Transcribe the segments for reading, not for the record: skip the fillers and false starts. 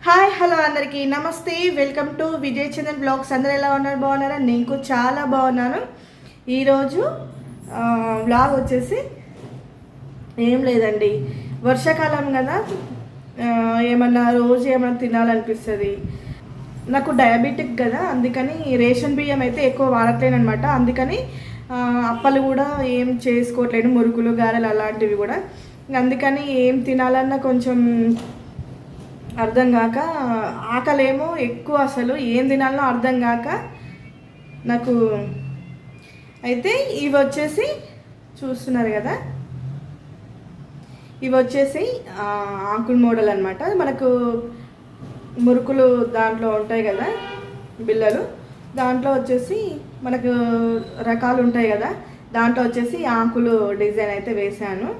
Hi hello అందరికీ నమస్తే, welcome to Vijay Chandan blogs. అందరూ ఎలా ఉన్నారు? బాగున్నారా? నేను చాలా బాగున్నాను. ఈరోజు బ్లాగ్ వచ్చేసి ఏం లేదండి, వర్షాకాలం కదా, ఏమన్నా రోజు ఏమన్నా తినాలనిపిస్తుంది. నాకు డయాబెటిక్ కదా, అందుకని రేషన్ బియ్యం అయితే ఎక్కువ వాడట్లేను అనమాట. అందుకని అప్పలు కూడా ఏం చేసుకోవట్లేదు, మురుకులు గారెలు అలాంటివి కూడా. అందుకని ఏం తినాలన్నా కొంచెం అర్థం కాక, ఆకలేమో ఎక్కువ, అసలు ఏం తినాలో అర్థం కాక నాకు. అయితే ఇవి వచ్చేసి చూస్తున్నారు కదా, ఇవి వచ్చేసి ఆకుల మోడల్ అనమాట. మనకు మురుకులు దాంట్లో ఉంటాయి కదా, బిళ్ళలు, దాంట్లో వచ్చేసి మనకు రకాలు ఉంటాయి కదా, దాంట్లో వచ్చేసి ఆకులు డిజైన్ అయితే వేసాను.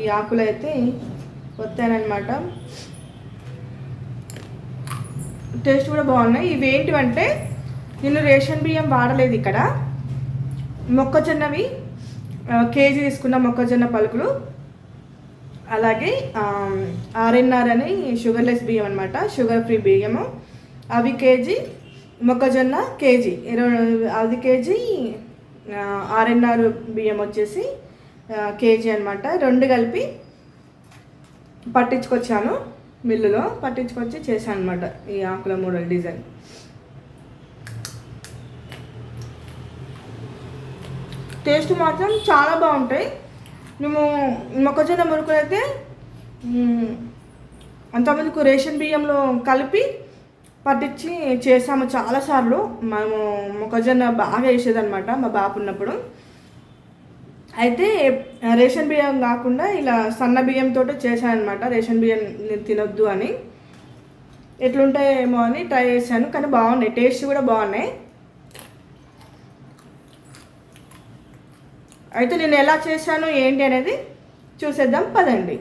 ఈ ఆకులు అయితే వస్తానమాట. టేస్ట్ కూడా బాగున్నాయి. ఇవి ఏంటివంటే, నేను రేషన్ బియ్యం వాడలేదు ఇక్కడ. మొక్కజొన్నవి కేజీ తీసుకున్న మొక్కజొన్న పలుకులు, అలాగే ఆర్ఎన్ఆర్ అని షుగర్లెస్ బియ్యం అనమాట, షుగర్ ఫ్రీ బియ్యము, అవి కేజీ. మొక్కజొన్న కేజీ, అది కేజీ. ఆర్ఎన్ఆర్ బియ్యం వచ్చేసి కేజీ అనమాట. రెండు కలిపి పట్టించుకొచ్చాను, మిల్లులో పట్టించుకొచ్చి చేశాను అనమాట ఈ ఆకుల మోడల్ డిజైన్. టేస్ట్ మాత్రం చాలా బాగుంటాయి. మేము మొక్కజొన్న మురుకులు అయితే అంతమందికి రేషన్ బియ్యంలో కలిపి పట్టించి చేసాము చాలాసార్లు. మేము మొక్కజొన్న బాగా వేసేదన్నమాట మా బాబు ఉన్నప్పుడు. అయితే రేషన్ బియ్యం కాకుండా ఇలా సన్న బియ్యంతో చేశాను అనమాట. రేషన్ బియ్యం తినొద్దు అని, ఎట్లుంటాయేమో అని ట్రై చేశాను, కానీ బాగున్నాయి, టేస్ట్ కూడా బాగున్నాయి. అయితే నేను ఎలా చేశాను ఏంటి అనేది చూసేద్దాం పదండి.